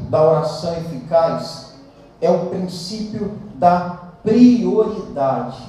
da oração eficaz é o princípio da prioridade.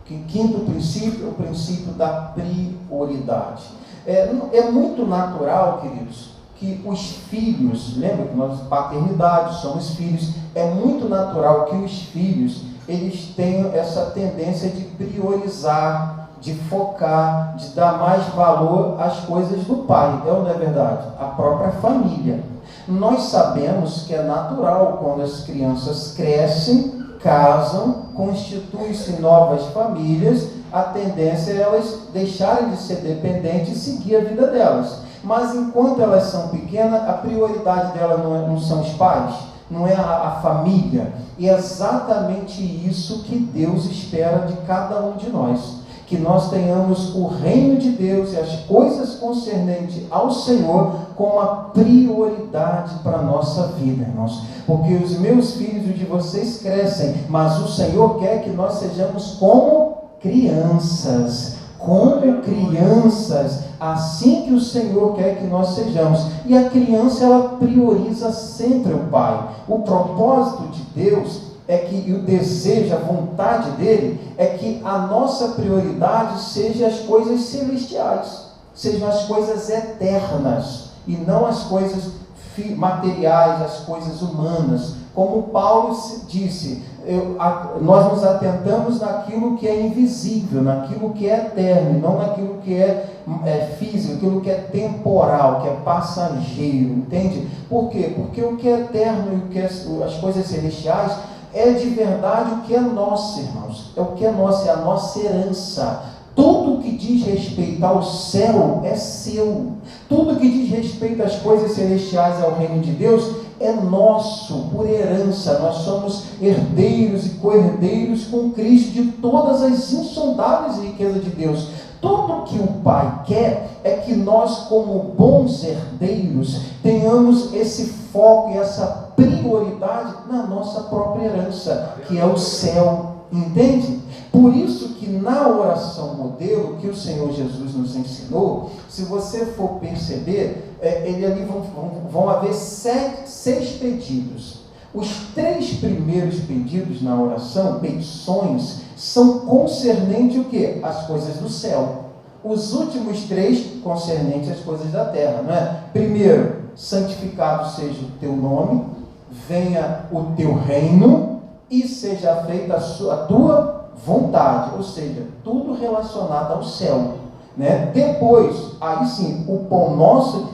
Que quinto princípio é o princípio da prioridade. É muito natural, queridos, que os filhos, lembra que nós, paternidade, somos filhos, é muito natural que os filhos, eles tenham essa tendência de priorizar, de focar, de dar mais valor às coisas do pai, ou não é verdade? A própria família. Nós sabemos que é natural quando as crianças crescem, casam, constituem-se novas famílias, a tendência é elas deixarem de ser dependentes e seguir a vida delas. Mas enquanto elas são pequenas, a prioridade delas não são os pais, não é a família. E é exatamente isso que Deus espera de cada um de nós. Que nós tenhamos o reino de Deus e as coisas concernentes ao Senhor como a prioridade para a nossa vida, irmãos. Porque os meus filhos e os de vocês crescem, mas o Senhor quer que nós sejamos como crianças. Como crianças, assim que o Senhor quer que nós sejamos. E a criança, ela prioriza sempre o pai. O propósito de Deus é que o desejo, a vontade dele, é que a nossa prioridade seja as coisas celestiais, sejam as coisas eternas, e não as coisas materiais, as coisas humanas. Como Paulo disse, nós nos atentamos naquilo que é invisível, naquilo que é eterno, não naquilo que é físico, aquilo que é temporal, que é passageiro, entende? Por quê? Porque o que é eterno e o que é as coisas celestiais é de verdade o que é nosso, irmãos. É o que é nosso, é a nossa herança. Tudo que diz respeito ao céu é seu. Tudo que diz respeito às coisas celestiais, ao reino de Deus, é nosso, por herança. Nós somos herdeiros e co-herdeiros com Cristo de todas as insondáveis riquezas de Deus. Tudo que o Pai quer é que nós, como bons herdeiros, tenhamos esse foco e essa prioridade na nossa própria herança, que é o céu, entende? Por isso que na oração modelo que o Senhor Jesus nos ensinou, se você for perceber, ali vão haver seis pedidos. Os 3 primeiros pedidos na oração, petições, são concernentes o quê? As coisas do céu. Os últimos 3 concernentes às coisas da terra, não é? Primeiro, santificado seja o teu nome, venha o teu reino e seja feita a tua vontade, ou seja, tudo relacionado ao céu, né? Depois, aí sim, o pão nosso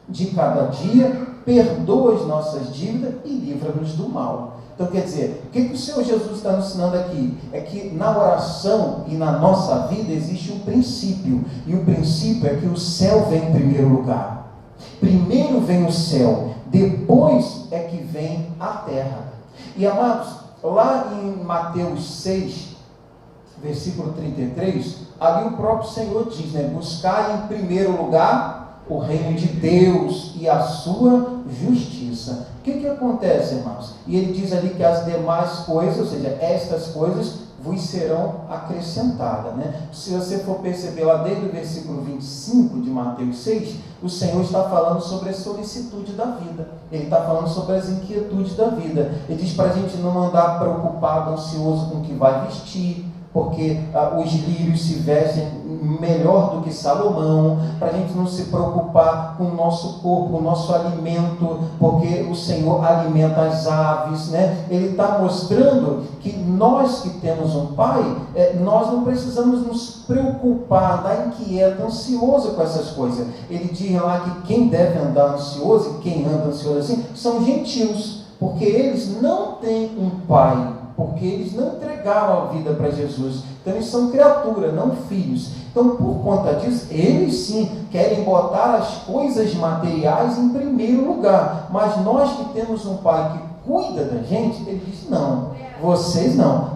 de cada dia, perdoa as nossas dívidas e livra-nos do mal. Então, quer dizer, o que o Senhor Jesus está nos ensinando aqui? É que na oração e na nossa vida existe um princípio, e o princípio é que o céu vem em primeiro lugar. Primeiro vem o céu, depois é que vem a terra. E amados, lá em Mateus 6, versículo 33, ali o próprio Senhor diz, né? Buscar em primeiro lugar o reino de Deus e a sua justiça. O que acontece, irmãos? E ele diz ali que as demais coisas, ou seja, estas coisas vos serão acrescentadas, né? Se você for perceber lá desde o versículo 25 de Mateus 6, o Senhor está falando sobre a solicitude da vida. Ele está falando sobre as inquietudes da vida. Ele diz para a gente não andar preocupado, ansioso com o que vai vestir, porque os lírios se vestem melhor do que Salomão, para a gente não se preocupar com o nosso corpo, com o nosso alimento, porque o Senhor alimenta as aves, né? Ele está mostrando que nós que temos um Pai, nós não precisamos nos preocupar, andar inquieto, ansioso com essas coisas. Ele diz lá que quem deve andar ansioso, e quem anda ansioso assim, são gentios, porque eles não têm um Pai, porque eles não entregaram a vida para Jesus. Então eles são criaturas, não filhos. Então, por conta disso, eles sim querem botar as coisas materiais em primeiro lugar. Mas nós que temos um Pai que cuida da gente, ele diz, não,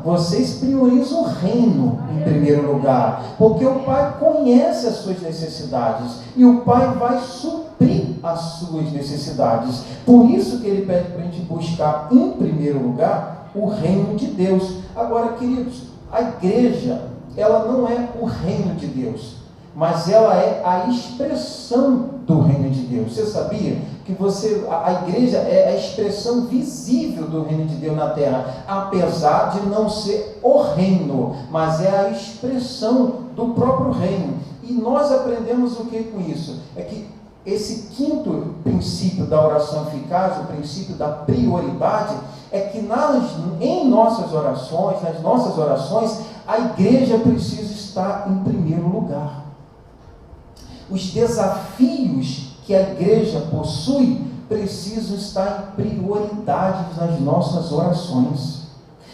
vocês priorizam o reino em primeiro lugar, porque o Pai conhece as suas necessidades, e o Pai vai suprir as suas necessidades. Por isso que ele pede para a gente buscar em primeiro lugar o reino de Deus. Agora, queridos, a igreja, ela não é o reino de Deus, mas ela é a expressão do reino de Deus. Você sabia que a igreja é a expressão visível do reino de Deus na terra, apesar de não ser o reino, mas é a expressão do próprio reino. E nós aprendemos o que com isso? É que esse quinto princípio da oração eficaz, o princípio da prioridade, é que em nossas orações, nas nossas orações, a igreja precisa estar em primeiro lugar. Os desafios que a igreja possui precisam estar em prioridade nas nossas orações.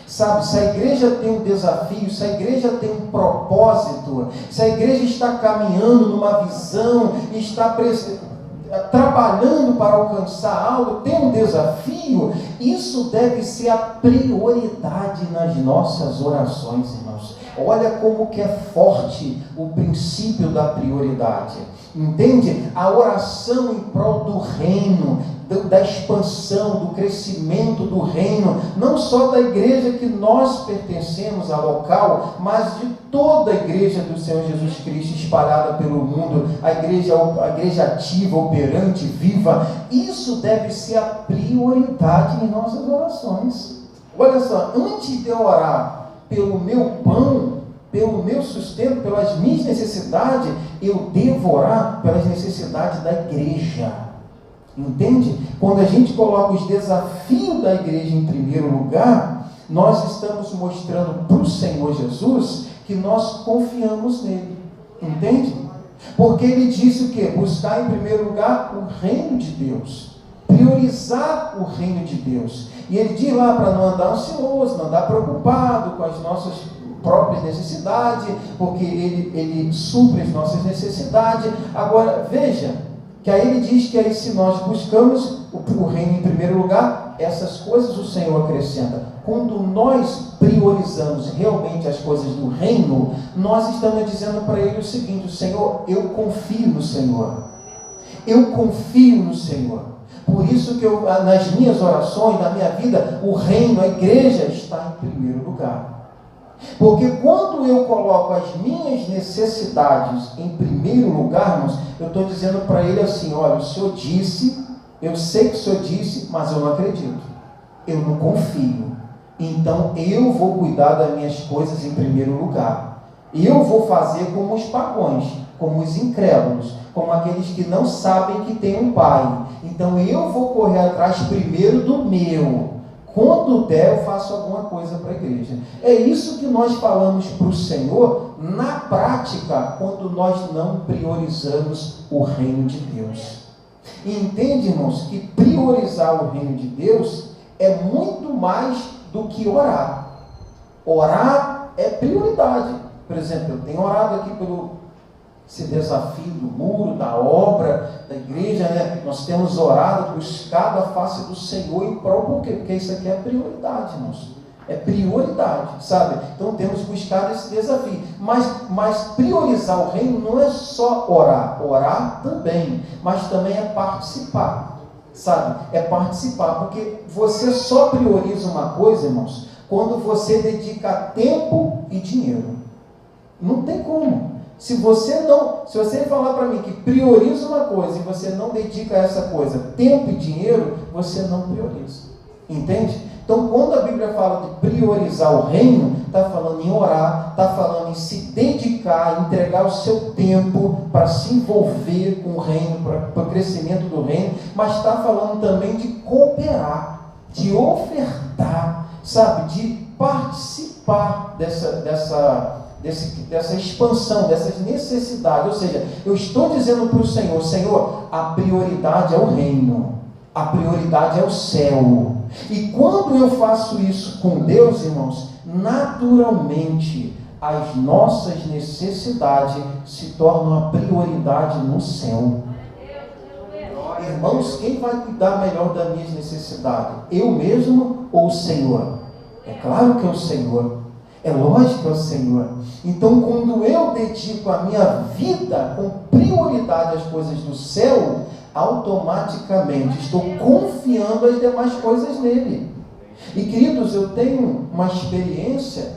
Sabe, se a igreja tem um desafio, se a igreja tem um propósito, se a igreja está caminhando numa visão, está trabalhando para alcançar algo, tem um desafio, isso deve ser a prioridade nas nossas orações, irmãos. Olha como que é forte o princípio da prioridade. Entende? A oração em prol do reino, da expansão, do crescimento do reino, não só da igreja que nós pertencemos ao local, mas de toda a igreja do Senhor Jesus Cristo espalhada pelo mundo, a igreja ativa, operante, viva. Isso deve ser a prioridade em nossas orações. Olha só, antes de eu orar pelo meu pão, pelo meu sustento, pelas minhas necessidades, eu devo orar pelas necessidades da igreja. Entende? Quando a gente coloca os desafios da igreja em primeiro lugar, nós estamos mostrando para o Senhor Jesus que nós confiamos nele. Entende? Porque ele disse o quê? Buscar em primeiro lugar o reino de Deus. Priorizar o reino de Deus. E ele diz lá para não andar ansioso, não andar preocupado com as nossas próprias necessidades, porque ele supre as nossas necessidades. Agora, veja, que aí ele diz que aí se nós buscamos o reino em primeiro lugar, essas coisas o Senhor acrescenta. Quando nós priorizamos realmente as coisas do reino, nós estamos dizendo para ele o seguinte: Senhor, eu confio no Senhor. Eu confio no Senhor. Por isso que nas minhas orações, na minha vida, o reino, a igreja está em primeiro lugar. Porque quando eu coloco as minhas necessidades em primeiro lugar, irmãos, eu estou dizendo para ele assim: olha, o Senhor disse, eu sei que o Senhor disse, mas eu não acredito, eu não confio, então eu vou cuidar das minhas coisas em primeiro lugar. Eu vou fazer como os pagãos, como os incrédulos, como aqueles que não sabem que tem um pai. Então eu vou correr atrás primeiro do meu. Quando der, eu faço alguma coisa para a igreja. É isso que nós falamos para o Senhor na prática, quando nós não priorizamos o reino de Deus. E entende, irmãos, que priorizar o reino de Deus é muito mais do que orar. Orar é prioridade. Por exemplo, eu tenho orado aqui pelo esse desafio do muro, da obra, da igreja, né? Nós temos orado, buscado a face do Senhor em prol, por quê? Porque isso aqui é prioridade, irmãos. É prioridade, sabe? Então temos buscado esse desafio. Mas priorizar o reino não é só orar. Orar também, mas também é participar, sabe? É participar, porque você só prioriza uma coisa, irmãos, quando você dedica tempo e dinheiro. Não tem como. Se você falar para mim que prioriza uma coisa e você não dedica a essa coisa tempo e dinheiro, você não prioriza. Entende? Então, quando a Bíblia fala de priorizar o reino, está falando em orar, está falando em se dedicar, entregar o seu tempo para se envolver com o reino, para o crescimento do reino, mas está falando também de cooperar, de ofertar, sabe? De participar dessa expansão, dessas necessidades. Ou seja, eu estou dizendo para o Senhor: Senhor, a prioridade é o reino, a prioridade é o céu. E quando eu faço isso com Deus, irmãos, naturalmente as nossas necessidades se tornam a prioridade no céu. Irmãos, quem vai cuidar melhor das minhas necessidades? Eu mesmo ou o Senhor? É claro que é o Senhor. É lógico que é o Senhor. Então, quando eu dedico a minha vida com prioridade às coisas do céu, automaticamente estou confiando as demais coisas nele. E, queridos, eu tenho uma experiência,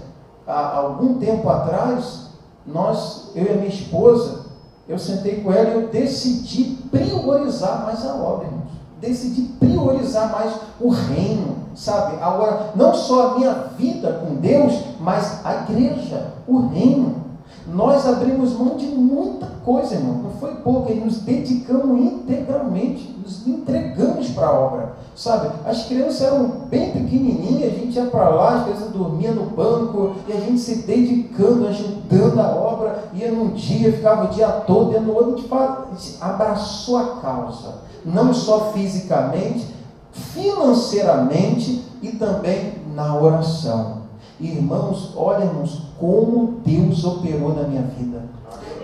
há algum tempo atrás, eu e a minha esposa, eu sentei com ela e eu decidi priorizar mais a obra, irmãos. decidi priorizar mais o reino, sabe? Agora, não só a minha vida com Deus, mas a igreja, o reino. Nós abrimos mão de muita coisa, irmão, não foi pouco, e nos dedicamos integralmente, nos entregamos para a obra, sabe? As crianças eram bem pequenininhas, a gente ia para lá, as crianças dormiam no banco, e a gente se dedicando, ajudando a obra, ia num dia, ficava o dia todo, e no outro a gente abraçou a causa, não só fisicamente, financeiramente e também na oração. Irmãos, olha, irmãos, como Deus operou na minha vida.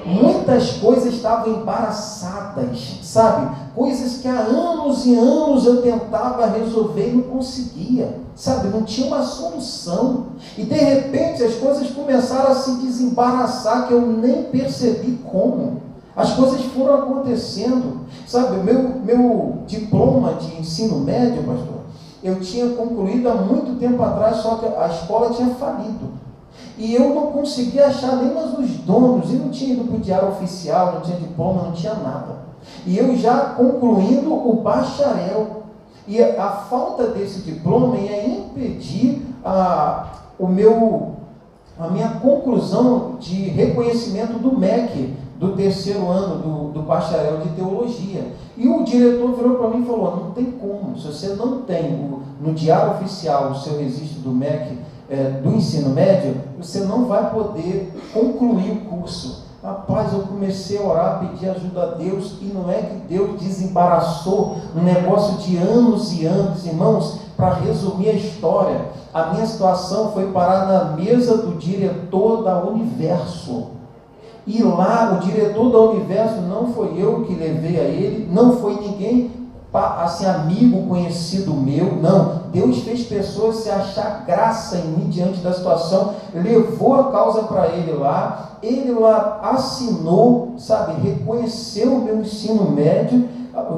Muitas coisas estavam embaraçadas, sabe? Coisas que há anos e anos eu tentava resolver e não conseguia, sabe? Não tinha uma solução. E de repente as coisas começaram a se desembaraçar, que eu nem percebi como. As coisas foram acontecendo, sabe? Meu diploma de ensino médio, pastor, eu tinha concluído há muito tempo atrás, só que a escola tinha falido. E eu não conseguia achar nem mais os donos, e não tinha ido para o diário oficial, não tinha diploma, não tinha nada. E eu já concluindo o bacharel. E a falta desse diploma ia impedir a minha conclusão de reconhecimento do MEC, do terceiro ano do bacharel de teologia. E o diretor virou para mim e falou: não tem como, se você não tem no diário oficial o seu registro do MEC, do ensino médio, você não vai poder concluir o curso. Rapaz, eu comecei a orar, pedir ajuda a Deus, e não é que Deus desembaraçou um negócio de anos e anos, irmãos. Para resumir a história, a minha situação foi parar na mesa do diretor da Universo. E lá, o diretor da Universo não foi eu que levei a ele, não foi ninguém, assim, amigo, conhecido meu, não. Deus fez pessoas se achar graça em mim diante da situação, levou a causa para ele lá assinou, sabe, reconheceu o meu ensino médio,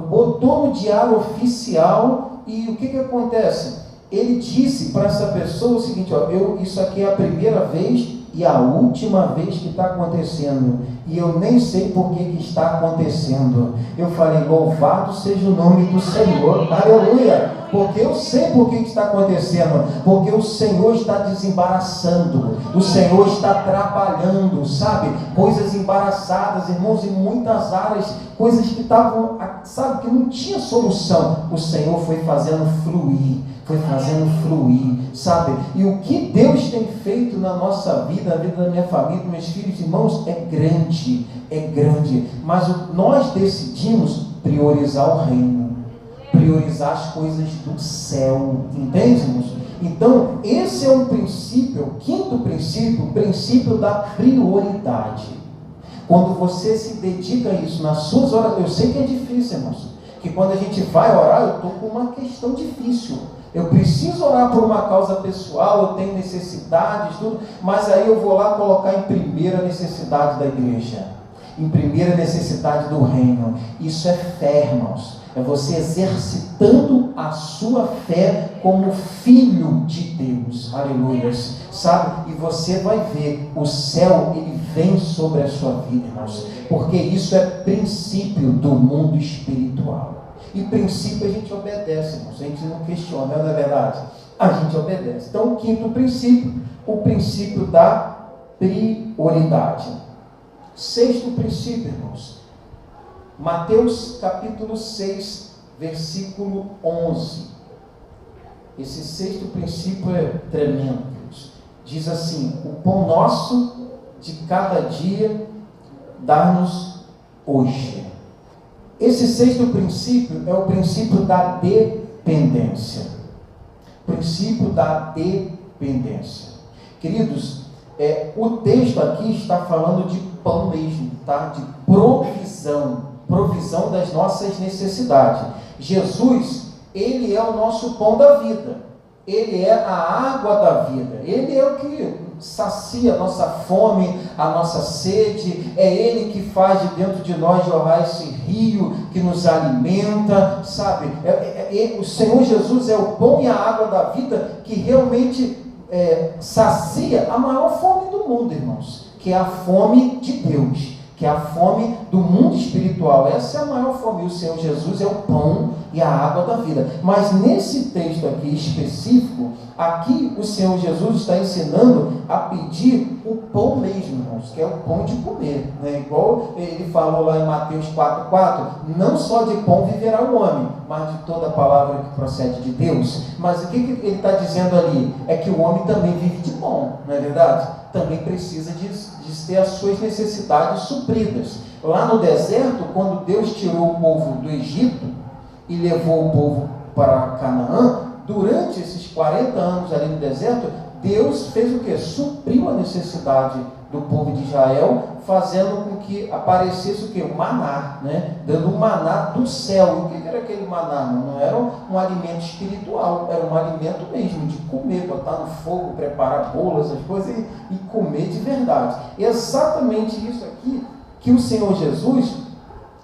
botou no diário oficial. E o que acontece? Ele disse para essa pessoa o seguinte: ó, isso aqui é a primeira vez e a última vez que está acontecendo, e eu nem sei por que está acontecendo. Eu falei: louvado seja o nome do Senhor, aleluia, porque eu sei por que está acontecendo, porque o Senhor está desembaraçando, o Senhor está trabalhando, sabe, coisas embaraçadas, irmãos, em muitas áreas, coisas que estavam, sabe, que não tinha solução, o Senhor foi fazendo fluir, sabe? E o que Deus tem feito na nossa vida, na vida da minha família, dos meus filhos, irmãos, é grande, mas nós decidimos priorizar o reino, priorizar as coisas do céu, entende, irmãos? Então, esse é um princípio, o quinto princípio, o princípio da prioridade. Quando você se dedica a isso nas suas orações, eu sei que é difícil, irmãos, que quando a gente vai orar, eu estou com uma questão difícil. Eu preciso orar por uma causa pessoal, eu tenho necessidades, tudo, mas aí eu vou lá colocar em primeira necessidade da igreja, em primeira necessidade do reino. Isso é fé, irmãos. É você exercitando a sua fé como filho de Deus, aleluia, sabe? E você vai ver, o céu, ele vem sobre a sua vida, irmãos, porque isso é princípio do mundo espiritual. E princípio a gente obedece, irmãos, a gente não questiona, não é verdade? A gente obedece. Então, o quinto princípio, o princípio da prioridade. Sexto princípio, irmãos, Mateus capítulo 6, versículo 11. Esse sexto princípio é tremendo, irmãos. Diz assim: o pão nosso de cada dia dá-nos hoje. Esse sexto princípio é o princípio da dependência. Princípio da dependência. Queridos, o texto aqui está falando de pão mesmo, tá? De provisão das nossas necessidades. Jesus, ele é o nosso pão da vida. Ele é a água da vida. Ele é o que sacia a nossa fome, a nossa sede. É Ele que faz de dentro de nós jorrar esse rio que nos alimenta, sabe? O Senhor Jesus é o pão e a água da vida que realmente sacia a maior fome do mundo, irmãos, que é a fome de Deus, que é a fome do mundo espiritual. Essa é a maior fome. O Senhor Jesus é o pão e a água da vida. Mas nesse texto aqui específico, aqui o Senhor Jesus está ensinando a pedir o pão mesmo, irmãos, que é o pão de comer, né? Igual ele falou lá em Mateus 4,4, não só de pão viverá o homem, mas de toda a palavra que procede de Deus. Mas o que ele está dizendo ali? É que o homem também vive de pão, não é verdade? Também precisa de ter as suas necessidades supridas. Lá no deserto, quando Deus tirou o povo do Egito e levou o povo para Canaã, durante esses 40 anos ali no deserto, Deus fez o quê? Supriu a necessidade do povo de Israel, fazendo com que aparecesse o quê? O maná, né? Dando um maná do céu. E o que era aquele maná? Não era um alimento espiritual, era um alimento mesmo, de comer, botar no fogo, preparar bolas, essas coisas, e comer de verdade. É exatamente isso aqui que o Senhor Jesus,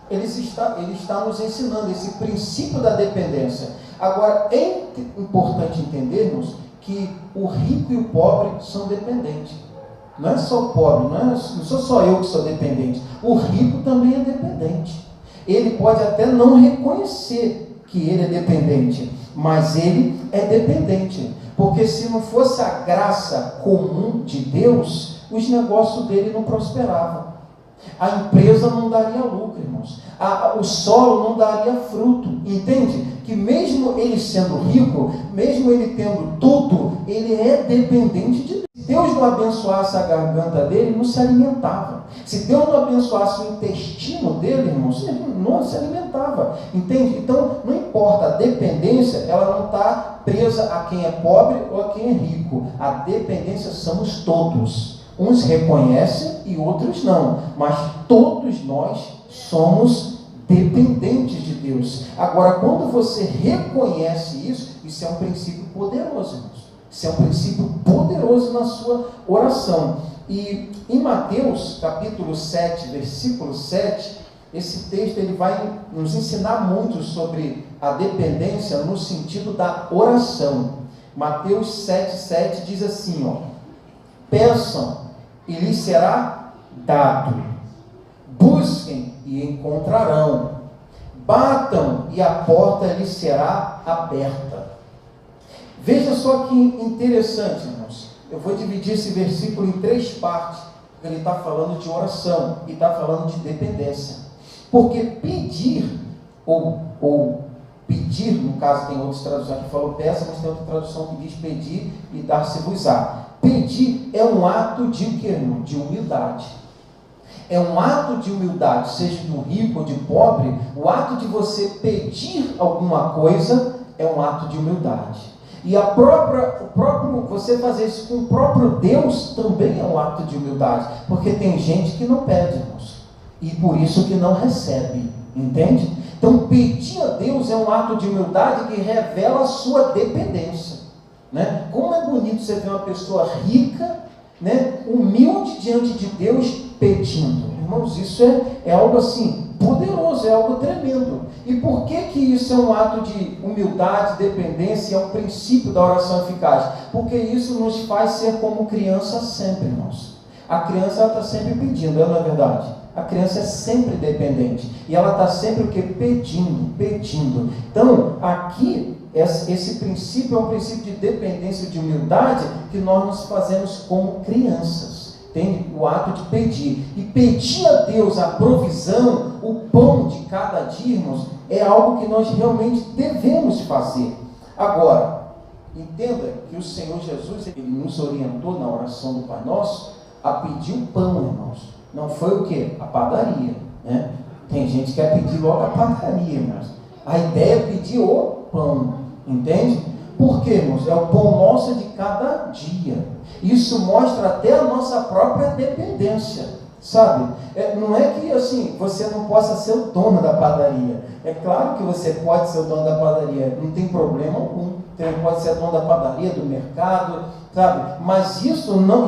ele está nos ensinando, esse princípio da dependência. Agora, é importante entendermos que o rico e o pobre são dependentes. Não é só o pobre, não sou só eu que sou dependente. O rico também é dependente. Ele pode até não reconhecer que ele é dependente, mas ele é dependente. Porque se não fosse a graça comum de Deus, os negócios dele não prosperavam. A empresa não daria lucro, irmãos. O solo não daria fruto. Entende? Que mesmo ele sendo rico, mesmo ele tendo tudo, ele é dependente de Deus. Se Deus não abençoasse a garganta dele, não se alimentava. Se Deus não abençoasse o intestino dele, irmãos, ele não se alimentava. Entende? Então, não importa, a dependência, ela não está presa a quem é pobre ou a quem é rico. A dependência somos todos. Uns reconhecem e outros não, mas todos nós somos dependentes de Deus. Agora, quando você reconhece isso é um princípio poderoso, irmãos. Isso é um princípio poderoso na sua oração. E em Mateus, capítulo 7, versículo 7, esse texto ele vai nos ensinar muito sobre a dependência no sentido da oração. Mateus 7,7 diz assim, peçam e lhes será dado, busquem e encontrarão, batam e a porta lhes será aberta. Veja só que interessante, irmãos. Eu vou dividir esse versículo em 3 partes, porque ele está falando de oração e está falando de dependência. Porque pedir, ou pedir, no caso tem outras traduções que falam peça, mas tem outra tradução que diz pedir e dar-se-vos-á. Pedir é um ato de quê, irmão? De humildade. É um ato de humildade, seja do rico ou de pobre. O ato de você pedir alguma coisa é um ato de humildade. E você fazer isso com o próprio Deus também é um ato de humildade. Porque tem gente que não pede, irmãos, e por isso que não recebe. Entende? Então, pedir a Deus é um ato de humildade que revela a sua dependência. Né? Como é bonito você ver uma pessoa rica, né, humilde diante de Deus, pedindo. Irmãos, isso é algo assim, poderoso, é algo tremendo. E por que isso é um ato de humildade, dependência, é um princípio da oração eficaz? Porque isso nos faz ser como criança sempre, irmãos. A criança está sempre pedindo, não é verdade? A criança é sempre dependente. E ela está sempre o quê? Pedindo. Então, aqui, esse princípio é um princípio de dependência, de humildade, que nós nos fazemos como crianças. Tem o ato de pedir. E pedir a Deus a provisão, o pão de cada dia, irmãos, é algo que nós realmente devemos fazer. Agora, entenda que o Senhor Jesus, ele nos orientou na oração do Pai Nosso a pedir o pão, irmãos. Não foi o quê? A padaria, né? Tem gente que quer pedir logo a padaria, mas a ideia é pedir o pão, entende? Por quê, irmãos? É o pão nosso de cada dia. Isso mostra até a nossa própria dependência, sabe? Não é que assim, você não possa ser o dono da padaria. É claro que você pode ser o dono da padaria, não tem problema algum. Você pode ser dono da padaria, do mercado, sabe? Mas isso não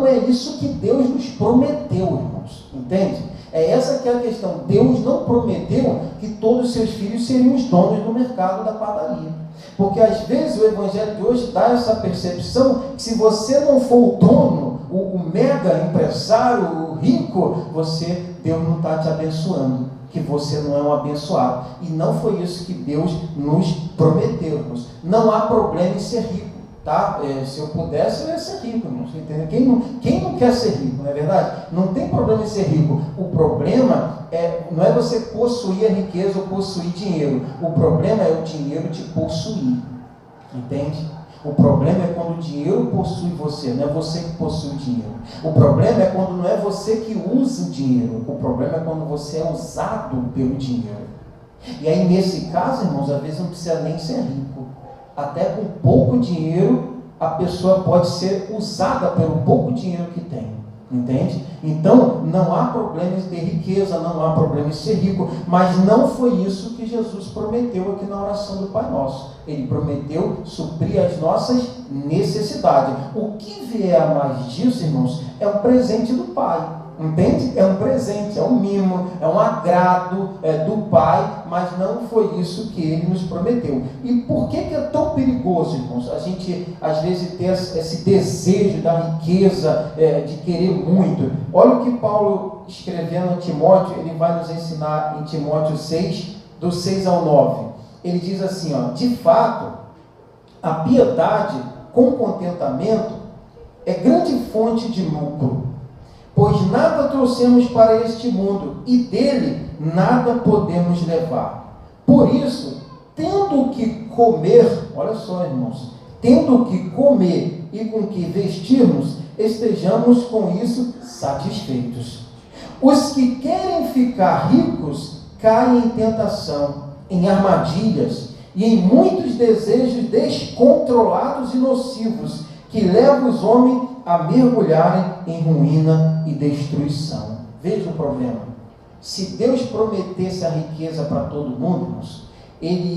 é isso que Deus nos prometeu, irmãos. Entende? É essa que é a questão. Deus não prometeu que todos os seus filhos seriam os donos do mercado da padaria. Porque às vezes o Evangelho de hoje dá essa percepção que se você não for o dono, o mega empresário, o rico, Deus não está te abençoando, que você não é um abençoado. E não foi isso que Deus nos prometeu, irmãos. Não há problema em ser rico, tá? Se eu pudesse, eu ia ser rico, irmãos. Entendeu? Quem não quer ser rico, não é verdade? Não tem problema em ser rico. O problema não é você possuir a riqueza ou possuir dinheiro. O problema é o dinheiro te possuir. Entende? O problema é quando o dinheiro possui você, não é você que possui o dinheiro. O problema é quando não é você que usa o dinheiro. O problema é quando você é usado pelo dinheiro. E aí, nesse caso, irmãos, às vezes não precisa nem ser rico. Até com pouco dinheiro, a pessoa pode ser usada pelo pouco dinheiro que tem. Entende? Então, não há problema em ter riqueza, não há problema em ser rico, mas não foi isso que Jesus prometeu aqui na oração do Pai Nosso. Ele prometeu suprir as nossas necessidades. O que vier a mais disso, irmãos, é um presente do Pai. Entende? É um presente, é um mimo, é um agrado do Pai, mas não foi isso que Ele nos prometeu. E por que é tão perigoso, irmãos, a gente às vezes ter esse desejo da riqueza, de querer muito? Olha o que Paulo, escrevendo a Timóteo, ele vai nos ensinar em Timóteo 6, do 6 ao 9. Ele diz assim, de fato, a piedade com contentamento é grande fonte de lucro, pois nada trouxemos para este mundo, e dele nada podemos levar. Por isso, tendo o que comer, olha só, irmãos, tendo o que comer e com o que vestirmos, estejamos com isso satisfeitos. Os que querem ficar ricos caem em tentação, em armadilhas e em muitos desejos descontrolados e nocivos, que levam os homens a mergulharem em ruína e destruição. Veja o problema. Se Deus prometesse a riqueza para todo mundo, irmãos, ele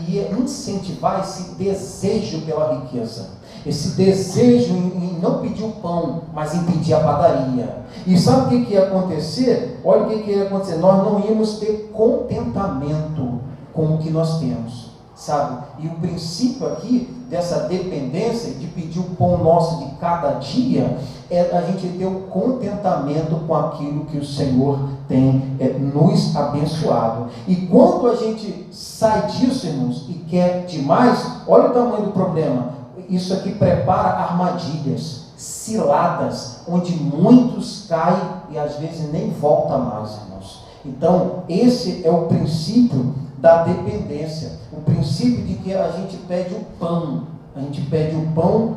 ia incentivar esse desejo pela riqueza, esse desejo em não pedir o pão, mas em pedir a padaria. E sabe o que ia acontecer? Olha o que ia acontecer. Nós não íamos ter contentamento com o que nós temos, sabe? E o princípio aqui dessa dependência, de pedir o pão nosso de cada dia, é a gente ter um contentamento com aquilo que o Senhor tem nos abençoado. E quando a gente sai disso, irmãos, e quer demais, olha o tamanho do problema. Isso aqui prepara armadilhas, ciladas, onde muitos caem e às vezes nem volta mais, irmãos. Então, esse é o princípio da dependência, o princípio de que a gente pede o pão,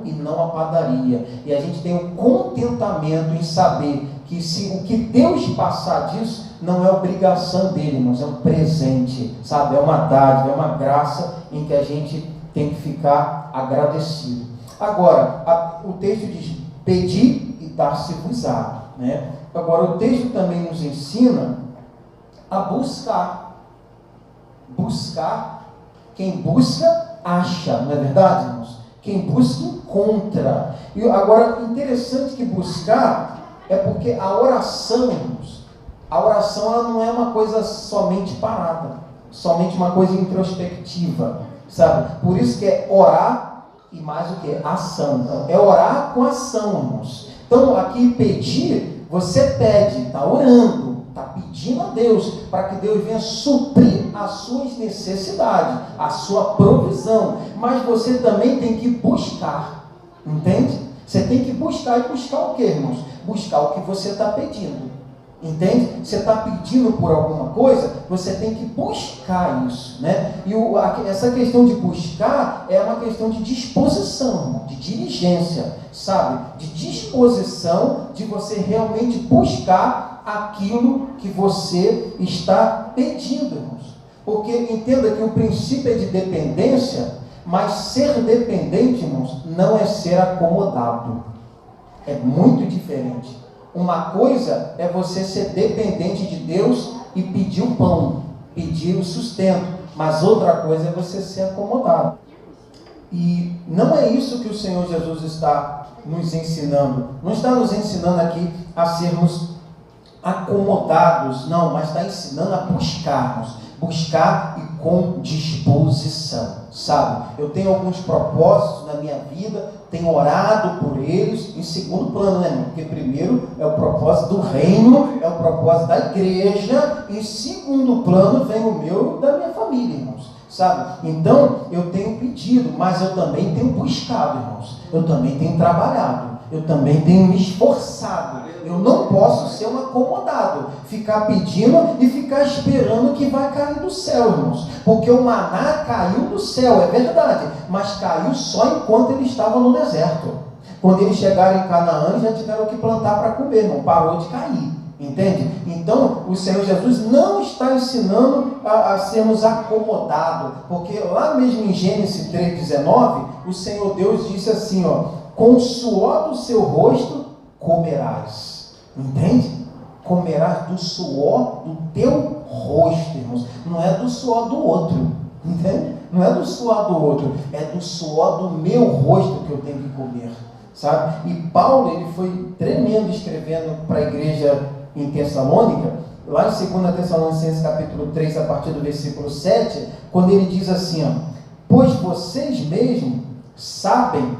e não a padaria, e a gente tem um contentamento em saber que se o que Deus passar disso não é obrigação dele, irmãos, é um presente, sabe, é uma dádiva, é uma graça em que a gente tem que ficar agradecido. Agora, o texto diz, pedir e dar-se-vos-á, né? Agora, o texto também nos ensina a buscar. Buscar, quem busca, acha, não é verdade, irmãos? Quem busca, encontra. E agora, interessante que buscar é porque a oração, irmãos, ela não é uma coisa somente parada, somente uma coisa introspectiva, sabe? Por isso que é orar e mais o que? Ação. Então, é orar com ação, irmãos. Então, aqui pedir, você pede, está orando, está pedindo a Deus, para que Deus venha suprir as suas necessidades, a sua provisão, mas você também tem que buscar, entende? Você tem que buscar, e buscar o que, irmãos? Buscar o que você está pedindo, entende? Você está pedindo por alguma coisa, você tem que buscar isso, né? E essa questão de buscar é uma questão de disposição, irmão, de diligência, sabe? De disposição de você realmente buscar aquilo que você está pedindo, irmãos. Porque entenda que o princípio é de dependência, mas ser dependente, irmãos, não é ser acomodado. É muito diferente. Uma coisa é você ser dependente de Deus e pedir o pão, pedir o sustento, mas outra coisa é você ser acomodado. E não é isso que o Senhor Jesus está nos ensinando. Não está nos ensinando aqui a sermos acomodados, não, mas está ensinando a buscar e com disposição, sabe? Eu tenho alguns propósitos na minha vida, tenho orado por eles, em segundo plano, né, irmão? Porque primeiro é o propósito do reino, é o propósito da igreja, em segundo plano vem o meu e da minha família, irmãos, sabe? Então, eu tenho pedido, mas eu também tenho buscado, irmãos, eu também tenho trabalhado, eu também tenho me esforçado. Eu não posso ser um acomodado, ficar pedindo e ficar esperando que vai cair do céu, irmãos. Porque o maná caiu do céu, é verdade, mas caiu só enquanto eles estavam no deserto. Quando eles chegaram em Canaã, eles já tiveram que plantar para comer, não parou de cair. Entende? Então, o Senhor Jesus não está ensinando a sermos acomodados, porque lá mesmo em Gênesis 3,19, o Senhor Deus disse assim, ó: com o suor do seu rosto comerás. Entende? Comerás do suor do teu rosto, irmãos. Não é do suor do outro. Entende? Não é do suor do outro. É do suor do meu rosto que eu tenho que comer. Sabe? E Paulo, ele foi tremendo escrevendo para a igreja em Tessalônica, lá em 2 Tessalonicenses capítulo 3, a partir do versículo 7, quando ele diz assim, ó: pois vocês mesmos sabem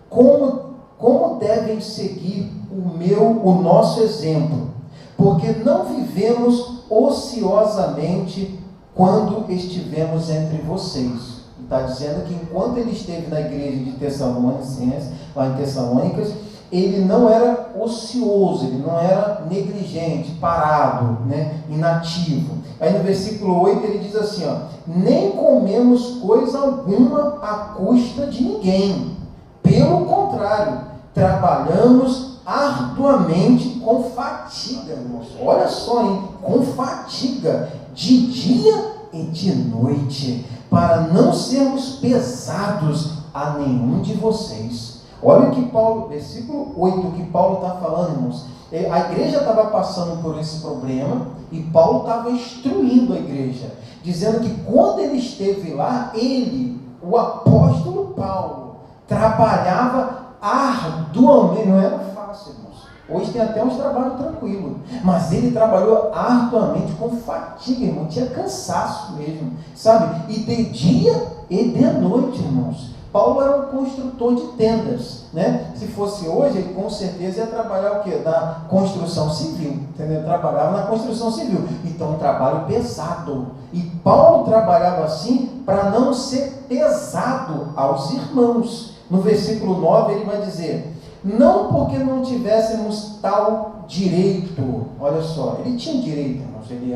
como devem seguir o nosso exemplo, porque não vivemos ociosamente quando estivemos entre vocês. Está dizendo que enquanto ele esteve na igreja de Tessalonicenses, lá em Tessalônicas, ele não era ocioso, ele não era negligente, parado, né, inativo. Aí no versículo 8 ele diz assim, ó: nem comemos coisa alguma à custa de ninguém. Pelo contrário, trabalhamos arduamente com fatiga, irmãos. Olha só, hein? Com fatiga, de dia e de noite, para não sermos pesados a nenhum de vocês. Olha o que Paulo, versículo 8, o que Paulo está falando, irmãos. A igreja estava passando por esse problema e Paulo estava instruindo a igreja, dizendo que quando ele esteve lá, ele, o apóstolo Paulo, trabalhava arduamente. Não era fácil, irmãos. Hoje tem até uns trabalhos tranquilos, mas ele trabalhou arduamente, com fatiga, irmão. Tinha cansaço mesmo, sabe? E de dia e de noite, irmãos. Paulo era um construtor de tendas, né? Se fosse hoje, ele com certeza ia trabalhar o quê? Na construção civil, entendeu? Trabalhava na construção civil. Então, um trabalho pesado. E Paulo trabalhava assim para não ser pesado aos irmãos. No versículo 9 ele vai dizer: não porque não tivéssemos tal direito. Olha só, ele tinha direito, irmãos. Ele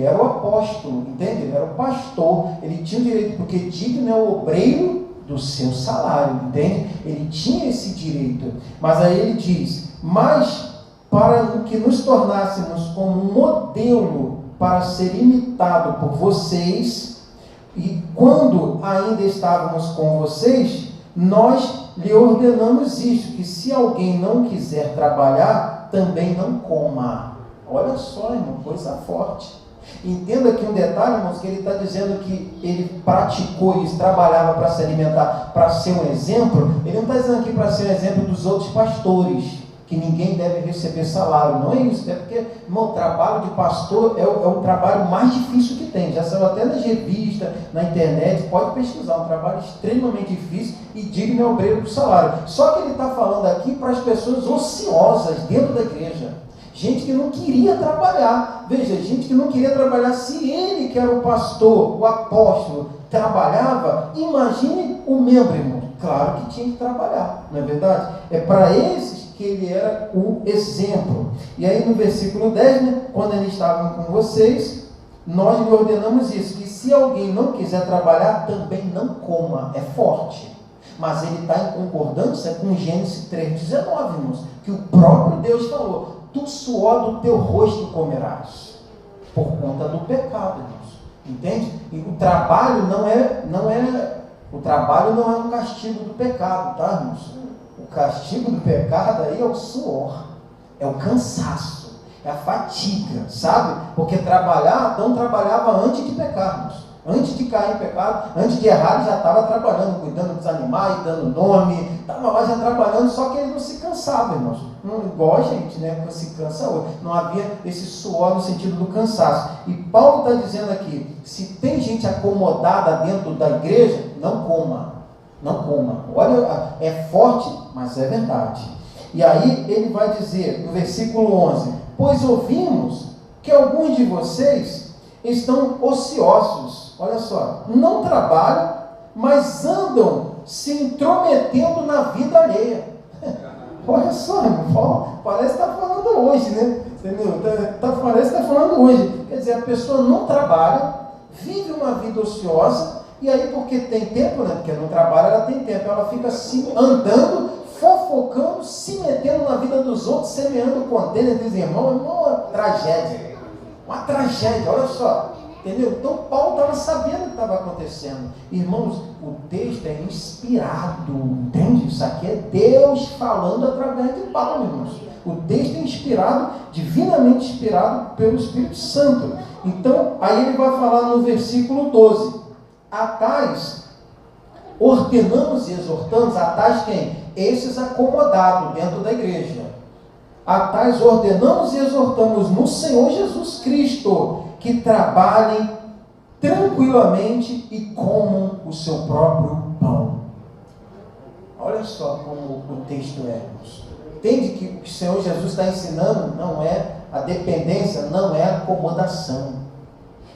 era o apóstolo, entende? Ele era o pastor. Ele tinha direito, porque digno é o obreiro do seu salário, entende? Ele tinha esse direito. Mas aí ele diz: mas para que nos tornássemos como um modelo para ser imitado por vocês, e quando ainda estávamos com vocês, nós lhe ordenamos isto, que se alguém não quiser trabalhar, também não coma. Olha só, irmão, coisa forte. Entenda aqui um detalhe, irmãos, que ele está dizendo que ele praticou isso, trabalhava para se alimentar, para ser um exemplo. Ele não está dizendo aqui para ser um exemplo dos outros pastores, que ninguém deve receber salário. Não é isso, é porque, irmão, o trabalho de pastor é o trabalho mais difícil que tem. Já saiu até nas revistas, na internet, pode pesquisar, um trabalho extremamente difícil e digno é o obreiro do salário. Só que ele está falando aqui para as pessoas ociosas dentro da igreja. Gente que não queria trabalhar. Veja, gente que não queria trabalhar. Se ele, que era o pastor, o apóstolo, trabalhava, imagine o membro, irmão. Claro que tinha que trabalhar, não é verdade? É para esses que ele era o exemplo. E aí no versículo 10, né, quando eles estavam com vocês, nós lhe ordenamos isso, que se alguém não quiser trabalhar, também não coma. É forte. Mas ele está em concordância com Gênesis 3,19, irmãos, que o próprio Deus falou: do suor do teu rosto comerás, por conta do pecado, irmãos. Entende? E o trabalho não é um castigo do pecado, tá, irmãos? O castigo do pecado aí é o suor, é o cansaço, é a fatiga, sabe? Porque Adão trabalhava antes de pecarmos. Antes de cair em pecado, antes de errar, ele já estava trabalhando, cuidando dos animais, dando nome, estava lá já trabalhando, só que ele não se cansava, irmãos. Não igual a gente, né? Que se cansa hoje. Não havia esse suor no sentido do cansaço. E Paulo está dizendo aqui, se tem gente acomodada dentro da igreja, não coma. Não coma. Olha, é forte, mas é verdade. E aí ele vai dizer, no versículo 11, pois ouvimos que alguns de vocês estão ociosos. Olha só, não trabalham, mas andam se intrometendo na vida alheia. Olha só, irmão, parece que está falando hoje, né? Entendeu? Parece que está falando hoje. Quer dizer, a pessoa não trabalha, vive uma vida ociosa, e aí porque tem tempo, né? Porque não trabalha, ela tem tempo, ela fica assim, andando, fofocando, se metendo na vida dos outros, semeando contenda entre os irmãos. É uma tragédia. Uma tragédia, olha só. Entendeu? Então Paulo estava sabendo o que estava acontecendo. Irmãos, o texto é inspirado, entende? Isso aqui é Deus falando através de Paulo, irmãos. O texto é inspirado, divinamente inspirado pelo Espírito Santo. Então, aí ele vai falar no versículo 12. A tais ordenamos e exortamos, a tais quem? Esses acomodados dentro da igreja. A tais ordenamos e exortamos no Senhor Jesus Cristo, que trabalhem tranquilamente e comam o seu próprio pão. Olha só como o texto é, irmãos. Entende que o que o Senhor Jesus está ensinando não é a dependência, não é a acomodação.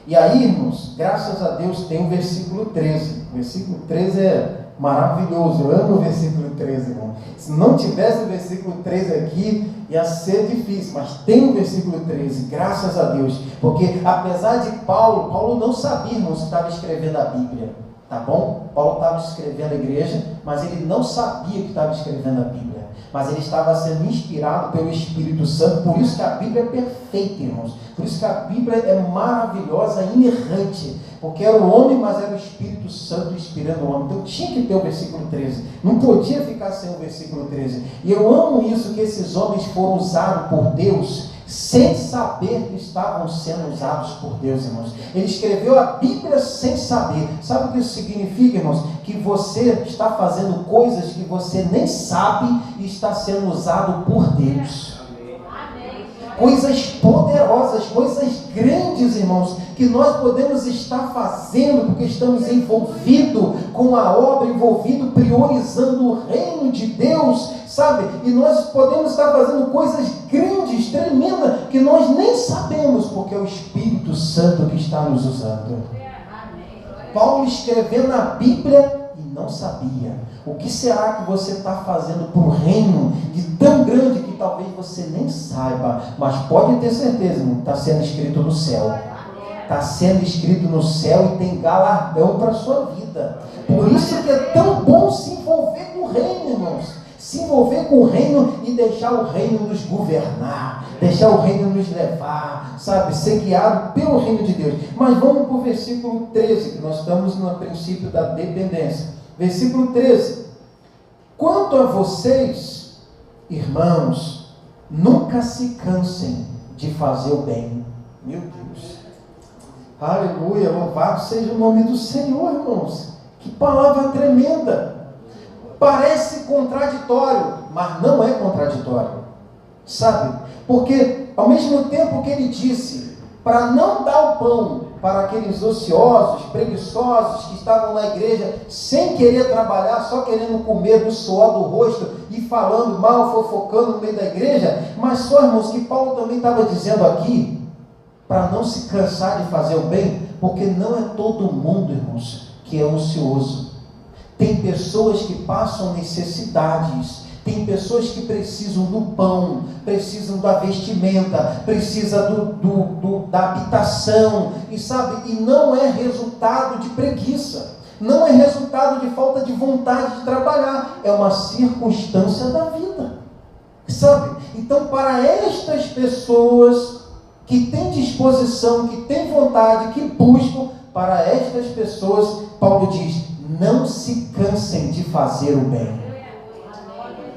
E aí, irmãos, graças a Deus tem o versículo 13. O versículo 13 é maravilhoso, eu amo o versículo 13, irmão. Se não tivesse o versículo 13 aqui, ia ser difícil, mas tem o versículo 13, graças a Deus, porque apesar de Paulo não sabia, irmãos, que estava escrevendo a Bíblia, tá bom? Paulo estava escrevendo a igreja, mas ele não sabia que estava escrevendo a Bíblia, mas ele estava sendo inspirado pelo Espírito Santo, por isso que a Bíblia é perfeita, irmãos, por isso que a Bíblia é maravilhosa, inerrante, porque era o homem, mas era o Espírito Santo inspirando o homem. Então tinha que ter o versículo 13. Não podia ficar sem o versículo 13. E eu amo isso, que esses homens foram usados por Deus, sem saber que estavam sendo usados por Deus, irmãos. Ele escreveu a Bíblia sem saber. Sabe o que isso significa, irmãos? Que você está fazendo coisas que você nem sabe e está sendo usado por Deus. Coisas poderosas, coisas grandes, irmãos, que nós podemos estar fazendo, porque estamos envolvidos com a obra, envolvidos, priorizando o reino de Deus, sabe? E nós podemos estar fazendo coisas grandes, tremendas, que nós nem sabemos, porque é o Espírito Santo que está nos usando. Paulo escrevendo a Bíblia e não sabia. O que será que você está fazendo para o reino de tão grande que talvez você nem saiba, mas pode ter certeza, irmão, está sendo escrito no céu. Está sendo escrito no céu e tem galardão para a sua vida. Por isso que é tão bom se envolver com o reino, irmãos. Se envolver com o reino e deixar o reino nos governar, deixar o reino nos levar, sabe, ser guiado pelo reino de Deus. Mas vamos para o versículo 13, que nós estamos no princípio da dependência. Versículo 13. Quanto a vocês, irmãos, nunca se cansem de fazer o bem. Meu Deus. Aleluia, louvado seja o nome do Senhor, irmãos. Que palavra tremenda. Parece contraditório, mas não é contraditório. Sabe? Porque ao mesmo tempo que ele disse para não dar o pão para aqueles ociosos, preguiçosos que estavam na igreja sem querer trabalhar, só querendo comer do suor do rosto e falando mal, fofocando no meio da igreja, mas só, irmãos, que Paulo também estava dizendo aqui, para não se cansar de fazer o bem, porque não é todo mundo, irmãos, que é ocioso. Tem pessoas que passam necessidades, tem pessoas que precisam do pão, precisam da vestimenta, precisam da habitação, e sabe, e não é resultado de preguiça, não é resultado de falta de vontade de trabalhar, é uma circunstância da vida, sabe? Então, para estas pessoas que têm disposição, que têm vontade, que buscam, para estas pessoas, Paulo diz, não se cansem de fazer o bem.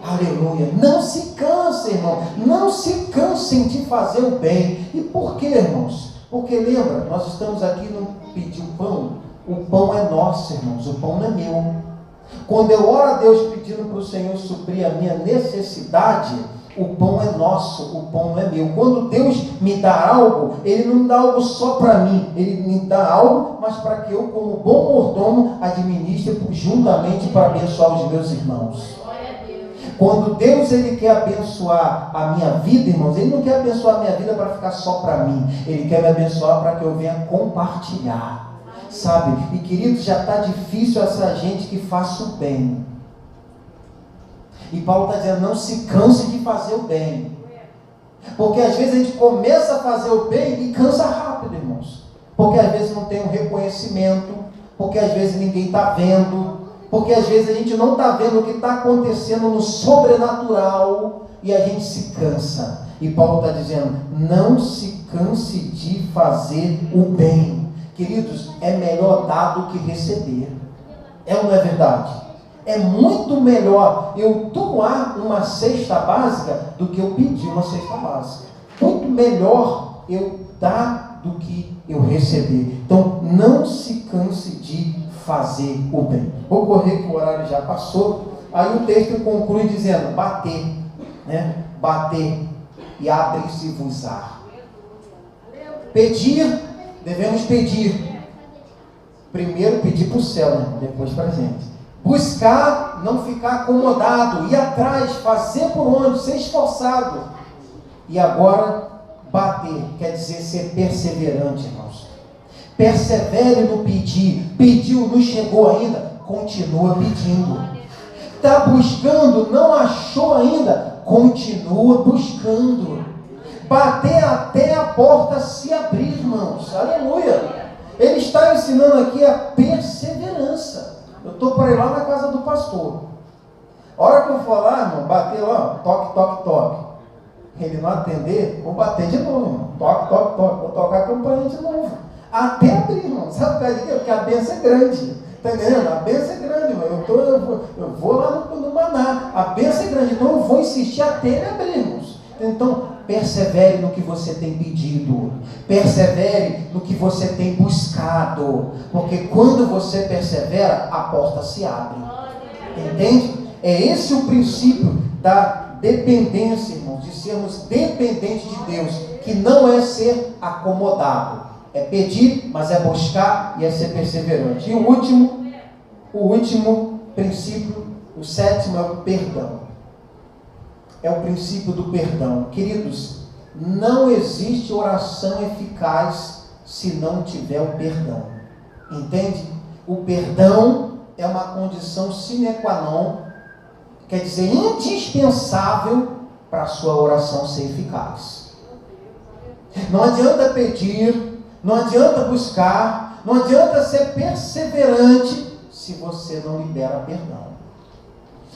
Aleluia, não se cansem, irmão, não se cansem de fazer o bem. E por quê, irmãos? Porque lembra, nós estamos aqui no pedir o pão é nosso, irmãos, o pão não é meu. Quando eu oro a Deus pedindo para o Senhor suprir a minha necessidade, o pão é nosso, o pão não é meu. Quando Deus me dá algo, Ele não me dá algo só para mim, Ele me dá algo, mas para que eu, como bom mordomo, administre juntamente para abençoar os meus irmãos. Quando Deus Ele quer abençoar a minha vida, irmãos, Ele não quer abençoar a minha vida para ficar só para mim, Ele quer me abençoar para que eu venha compartilhar, sabe? E queridos, já está difícil essa gente que faça o bem. E Paulo está dizendo, não se canse de fazer o bem. Porque às vezes a gente começa a fazer o bem e cansa rápido, irmãos. Porque às vezes não tem um reconhecimento, porque às vezes ninguém está vendo, porque às vezes a gente não está vendo o que está acontecendo no sobrenatural e a gente se cansa. E Paulo está dizendo, não se canse de fazer o bem. Queridos, é melhor dar do que receber. É ou não é verdade? É muito melhor eu doar uma cesta básica do que eu pedir uma cesta básica. Muito melhor eu dar do que eu receber. Então, não se canse de fazer o bem. Vou correr que o horário já passou. Aí o texto conclui dizendo, bater, né? Bater e abre-se-vos-á. Pedir, devemos pedir. Primeiro pedir para o céu, né? Depois para a gente. Buscar, não ficar acomodado, ir atrás, fazer por onde, ser esforçado. E agora, bater, quer dizer ser perseverante, irmãos. Persevere no pedir. Pediu, não chegou ainda, continua pedindo. Está buscando, não achou ainda, continua buscando. Bater até a porta se abrir, irmãos. Aleluia. Ele está ensinando aqui a perseverança. Eu estou para ir lá na casa do pastor. A hora que eu for lá, irmão, bater lá, toque, toque, toque. Ele não atender, vou bater de novo, irmão. Toque, toque, toque. Vou tocar a campainha de novo. Até abrir, irmão. Sabe por causa de quê? Porque a bênção é grande. Está entendendo? A bênção é grande, irmão. Eu vou lá no maná. A bênção é grande. Então eu vou insistir até ele abrir, irmãos. Então, persevere no que você tem pedido. Persevere no que você tem buscado. Porque quando você persevera, a porta se abre. Entende? É esse o princípio da dependência, irmãos. De sermos dependentes de Deus. Que não é ser acomodado. É pedir, mas é buscar e é ser perseverante. E o último princípio, o sétimo, é o perdão. É o princípio do perdão. Queridos, não existe oração eficaz se não tiver o perdão. Entende? O perdão é uma condição sine qua non, quer dizer, indispensável para a sua oração ser eficaz. Não adianta pedir, não adianta buscar, não adianta ser perseverante se você não libera perdão.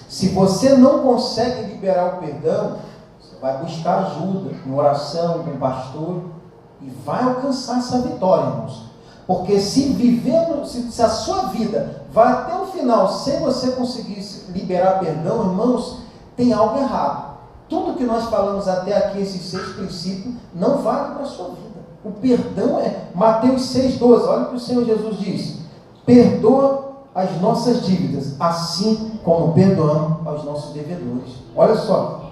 Se você não consegue liberar o perdão, você vai buscar ajuda, em oração, com o pastor, e vai alcançar essa vitória, irmãos. Porque se a sua vida vai até o final sem você conseguir liberar perdão, irmãos, tem algo errado. Tudo que nós falamos até aqui, esses 6 princípios, não vale para a sua vida. O perdão é Mateus 6,12, olha o que o Senhor Jesus diz: perdoa as nossas dívidas, assim como perdoamos aos nossos devedores. Olha só,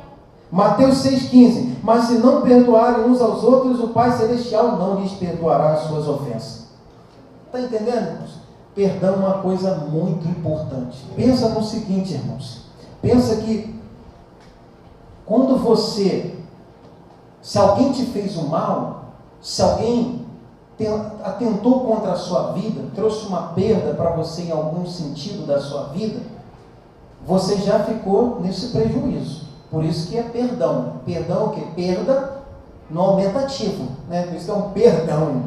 Mateus 6,15, mas se não perdoarem uns aos outros, o Pai Celestial não lhes perdoará as suas ofensas. Está entendendo, irmãos? Perdão é uma coisa muito importante. Pensa no seguinte, irmãos, pensa que quando se alguém te fez um mal, se alguém atentou contra a sua vida, trouxe uma perda para você em algum sentido da sua vida, você já ficou nesse prejuízo. Por isso que é perdão. Perdão é o quê? Perda no aumentativo, né? Por isso que é um perdão.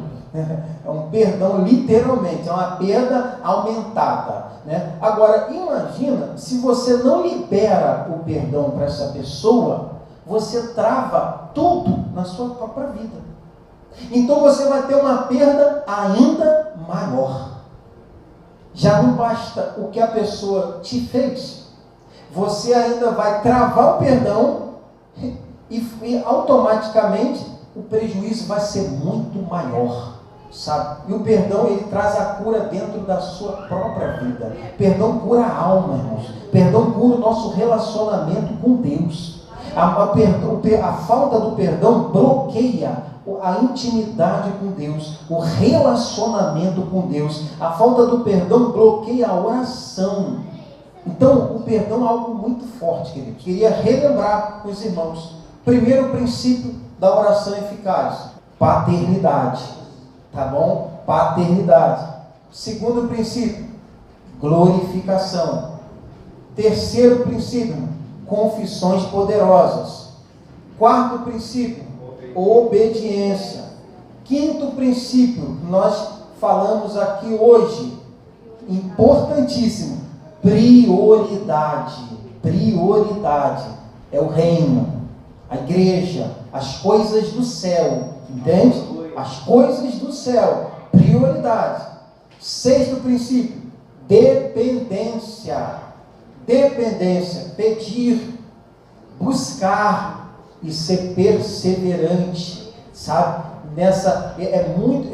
É um perdão literalmente, é uma perda aumentada, né? Agora, imagina se você não libera o perdão para essa pessoa, você trava tudo na sua própria vida. Então você vai ter uma perda ainda maior. Já não basta o que a pessoa te fez, você ainda vai travar o perdão e automaticamente o prejuízo vai ser muito maior, sabe? E o perdão, ele traz a cura dentro da sua própria vida. Perdão cura a alma, irmãos. Perdão cura o nosso relacionamento com Deus. A falta do perdão bloqueia a intimidade com Deus, o relacionamento com Deus. A falta do perdão bloqueia a oração. Então, o perdão é algo muito forte, querido. Queria relembrar com os irmãos. Primeiro princípio da oração eficaz: paternidade. Tá bom? Paternidade. Segundo princípio: glorificação. Terceiro princípio: confissões poderosas. Quarto princípio: obediência. Quinto princípio, nós falamos aqui hoje, importantíssimo: prioridade. Prioridade é o reino, a igreja, as coisas do céu, entende? As coisas do céu, prioridade. Sexto princípio: dependência. Dependência, pedir, buscar e ser perseverante, sabe?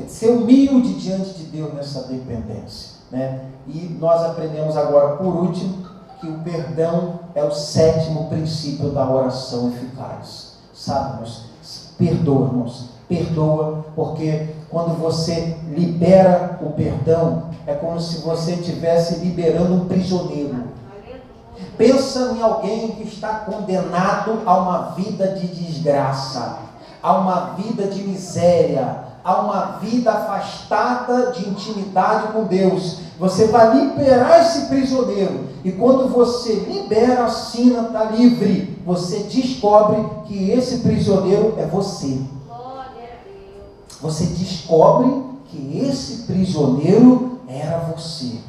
Ser humilde diante de Deus nessa dependência, né? E nós aprendemos agora, por último, que o perdão é o sétimo princípio da oração eficaz, sabe, irmãos? Perdoa, irmãos, perdoa, porque quando você libera o perdão, é como se você estivesse liberando um prisioneiro. Pensa em alguém que está condenado a uma vida de desgraça, a uma vida de miséria, a uma vida afastada de intimidade com Deus. Você vai liberar esse prisioneiro, e quando você libera, assina, está livre, você descobre que esse prisioneiro é você. Você descobre que esse prisioneiro era você.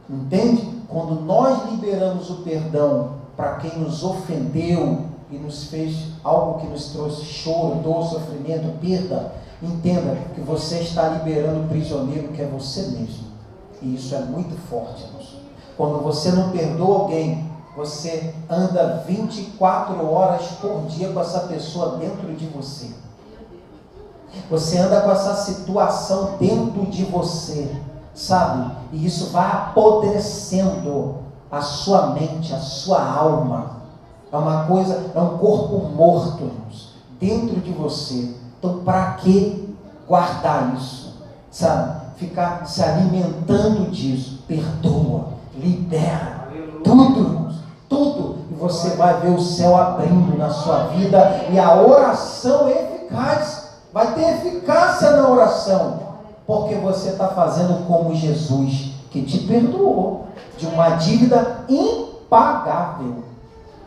Entende? Quando nós liberamos o perdão para quem nos ofendeu e nos fez algo que nos trouxe choro, dor, sofrimento, perda, entenda que você está liberando o prisioneiro que é você mesmo. E isso é muito forte, irmãos. Quando você não perdoa alguém, você anda 24 horas por dia com essa pessoa dentro de você. Você anda com essa situação dentro de você, sabe? E isso vai apodrecendo a sua mente, a sua alma. É uma coisa, é um corpo morto, irmãos, dentro de você. Então, para que guardar isso? Sabe? Ficar se alimentando disso. Perdoa, libera, tudo, irmãos, tudo. E você vai ver o céu abrindo na sua vida, e a oração é eficaz. Vai ter eficácia na oração, porque você está fazendo como Jesus, que te perdoou de uma dívida impagável.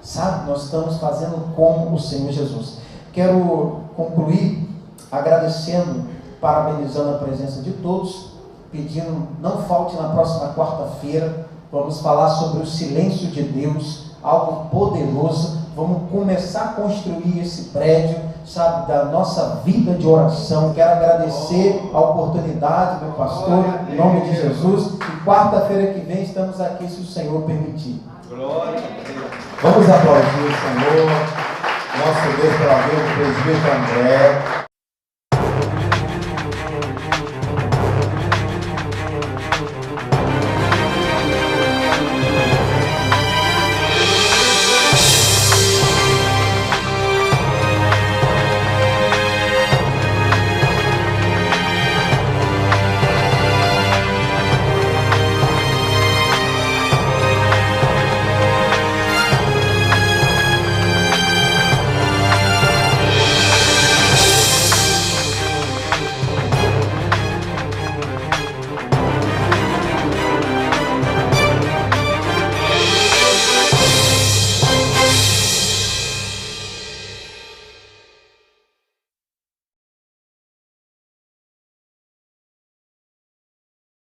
Sabe, nós estamos fazendo como o Senhor Jesus. Quero concluir agradecendo, parabenizando a presença de todos, pedindo, não falte na próxima quarta-feira. Vamos falar sobre o silêncio de Deus, algo poderoso. Vamos começar a construir esse prédio, sabe, da nossa vida de oração. Quero agradecer a oportunidade, meu pastor, em nome de Jesus. E quarta-feira que vem estamos aqui, se o Senhor permitir. Glória a Deus. Vamos aplaudir o Senhor, nosso Deus, pela vida do presbítero André.